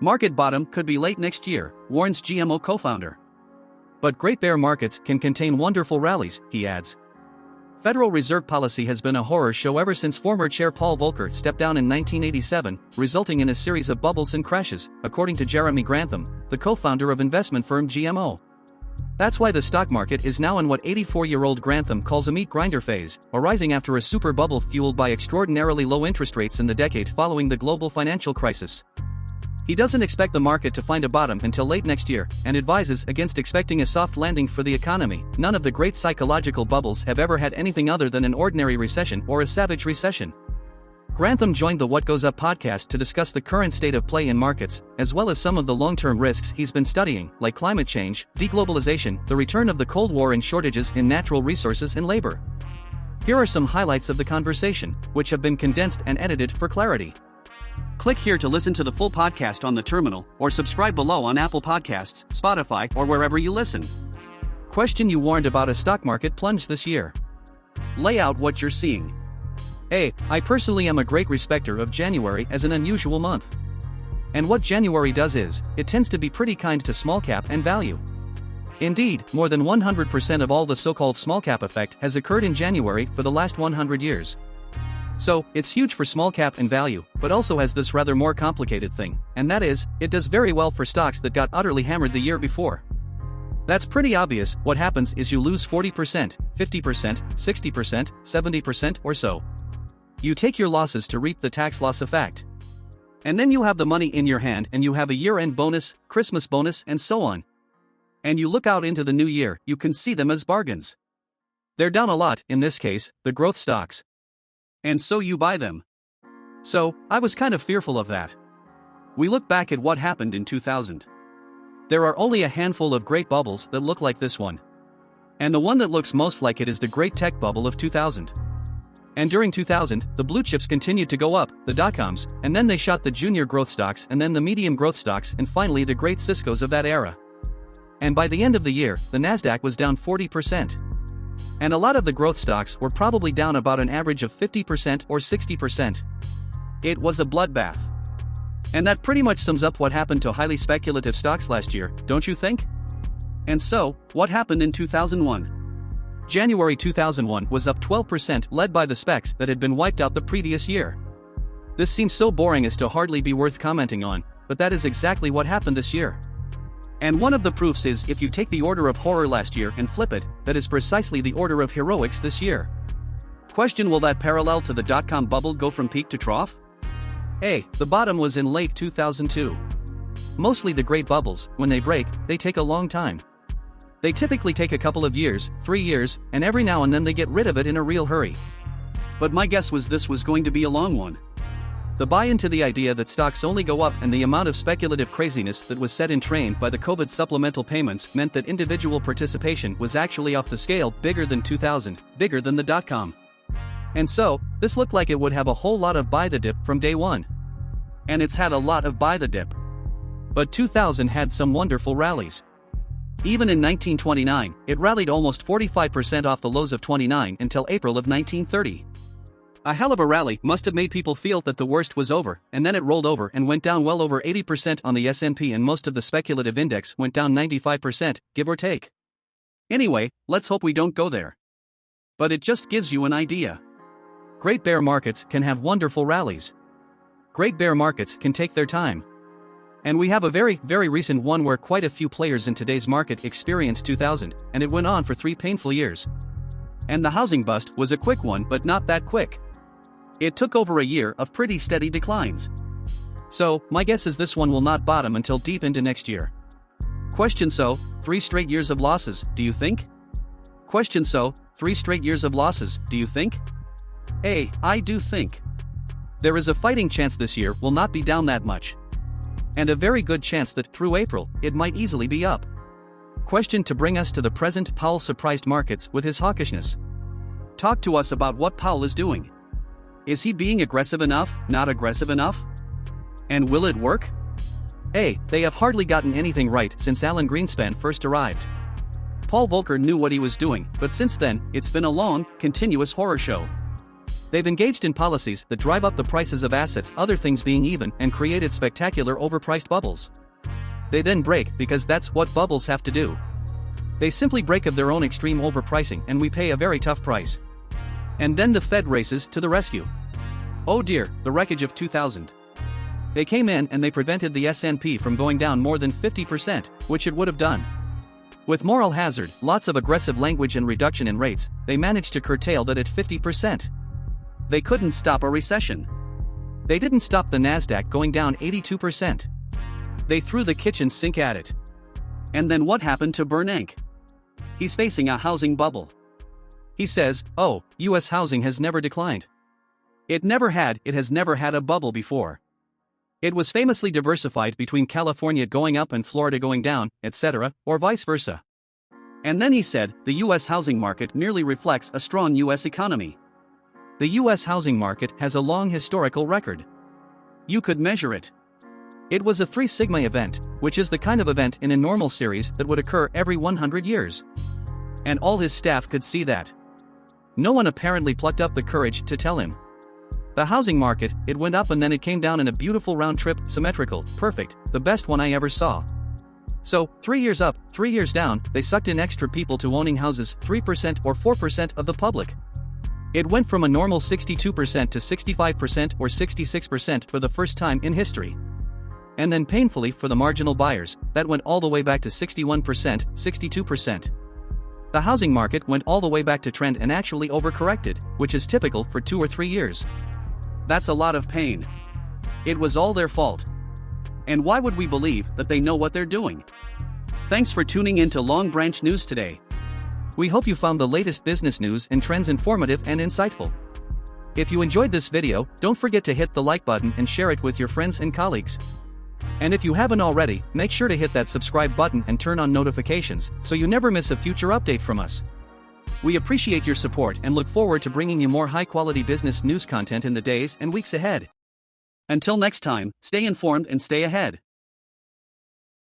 Market bottom could be late next year, warns GMO co-founder. But great bear markets can contain wonderful rallies, he adds. Federal Reserve policy has been a horror show ever since former Chair Paul Volcker stepped down in 1987, resulting in a series of bubbles and crashes, according to Jeremy Grantham, the co-founder of investment firm GMO. That's why the stock market is now in what 84-year-old Grantham calls a meat grinder phase, arising after a super bubble fueled by extraordinarily low interest rates in the decade following the global financial crisis. He doesn't expect the market to find a bottom until late next year, and advises against expecting a soft landing for the economy. None of the great psychological bubbles have ever had anything other than an ordinary recession or a savage recession. Grantham joined the What Goes Up podcast to discuss the current state of play in markets, as well as some of the long-term risks he's been studying, like climate change, de-globalization, the return of the Cold War, and shortages in natural resources and labor. Here are some highlights of the conversation, which have been condensed and edited for clarity. Click here to listen to the full podcast on the terminal, or subscribe below on Apple Podcasts, Spotify, or wherever you listen. Question: you warned about a stock market plunge this year. Lay out what you're seeing. A. I personally am a great respecter of January as an unusual month. And what January does is, it tends to be pretty kind to small cap and value. Indeed, more than 100% of all the so-called small cap effect has occurred in January for the last 100 years. So, it's huge for small cap and value, but also has this rather more complicated thing, and that is, it does very well for stocks that got utterly hammered the year before. That's pretty obvious. What happens is you lose 40%, 50%, 60%, 70% or so. You take your losses to reap the tax loss effect. And then you have the money in your hand and you have a year-end bonus, Christmas bonus, and so on. And you look out into the new year, you can see them as bargains. They're down a lot, in this case, the growth stocks. And so you buy them. So, I was kind of fearful of that. We look back at what happened in 2000. There are only a handful of great bubbles that look like this one. And the one that looks most like it is the great tech bubble of 2000. And during 2000, the blue chips continued to go up, the dot-coms, and then they shot the junior growth stocks and then the medium growth stocks and finally the great Ciscos of that era. And by the end of the year, the Nasdaq was down 40%. And a lot of the growth stocks were probably down about an average of 50% or 60%. It was a bloodbath. And that pretty much sums up what happened to highly speculative stocks last year, don't you think? And so, what happened in 2001? January 2001 was up 12%, led by the specs that had been wiped out the previous year. This seems so boring as to hardly be worth commenting on, but that is exactly what happened this year. And one of the proofs is if you take the order of horror last year and flip it, that is precisely the order of heroics this year. Question: will that parallel to the dot-com bubble go from peak to trough? A. The bottom was in late 2002. Mostly the great bubbles, when they break, they take a long time. They typically take a couple of years, 3 years, and every now and then they get rid of it in a real hurry. But my guess was this was going to be a long one. The buy-in to the idea that stocks only go up and the amount of speculative craziness that was set in train by the COVID supplemental payments meant that individual participation was actually off the scale, bigger than 2000, bigger than the dot-com. And so, this looked like it would have a whole lot of buy the dip from day one. And it's had a lot of buy the dip. But 2000 had some wonderful rallies. Even in 1929, it rallied almost 45% off the lows of 29 until April of 1930. A hell of a rally must have made people feel that the worst was over, and then it rolled over and went down well over 80% on the S&P, and most of the speculative index went down 95%, give or take. Anyway, let's hope we don't go there. But it just gives you an idea. Great bear markets can have wonderful rallies. Great bear markets can take their time. And we have a very, very recent one where quite a few players in today's market experienced 2000, and it went on for 3 painful years. And the housing bust was a quick one, but not that quick. It took over a year of pretty steady declines. So, my guess is this one will not bottom until deep into next year. Question: so, 3 straight years of losses, do you think? Question: so, 3 straight years of losses, do you think? A. I do think. There is a fighting chance this year will not be down that much. And a very good chance that, through April, it might easily be up. Question: to bring us to the present, Powell surprised markets with his hawkishness. Talk to us about what Powell is doing. Is he being aggressive enough, not aggressive enough? And will it work? A. They have hardly gotten anything right since Alan Greenspan first arrived. Paul Volcker knew what he was doing, but since then, it's been a long, continuous horror show. They've engaged in policies that drive up the prices of assets, other things being even, and created spectacular overpriced bubbles. They then break because that's what bubbles have to do. They simply break of their own extreme overpricing and we pay a very tough price. And then the Fed races to the rescue. Oh dear, the wreckage of 2000. They came in and they prevented the S&P from going down more than 50%, which it would have done. With moral hazard, lots of aggressive language and reduction in rates, they managed to curtail that at 50%. They couldn't stop a recession. They didn't stop the Nasdaq going down 82%. They threw the kitchen sink at it. And then what happened to Bernanke? He's facing a housing bubble. He says, oh, US housing has never declined. It has never had a bubble before. It was famously diversified between California going up and Florida going down, etc., or vice versa. And then he said, the US housing market merely reflects a strong US economy. The US housing market has a long historical record. You could measure it. It was a 3 sigma event, which is the kind of event in a normal series that would occur every 100 years. And all his staff could see that. No one apparently plucked up the courage to tell him. The housing market, it went up and then it came down in a beautiful round trip, symmetrical, perfect, the best one I ever saw. So, 3 years up, 3 years down, they sucked in extra people to owning houses, 3% or 4% of the public. It went from a normal 62% to 65% or 66% for the first time in history. And then painfully for the marginal buyers, that went all the way back to 61%, 62%. The housing market went all the way back to trend and actually overcorrected, which is typical for 2 or 3 years. That's a lot of pain. It was all their fault. And why would we believe that they know what they're doing? Thanks for tuning in to Long Branch News today. We hope you found the latest business news and trends informative and insightful. If you enjoyed this video, don't forget to hit the like button and share it with your friends and colleagues. And if you haven't already, make sure to hit that subscribe button and turn on notifications so you never miss a future update from us. We appreciate your support and look forward to bringing you more high-quality business news content in the days and weeks ahead. Until next time, stay informed and stay ahead.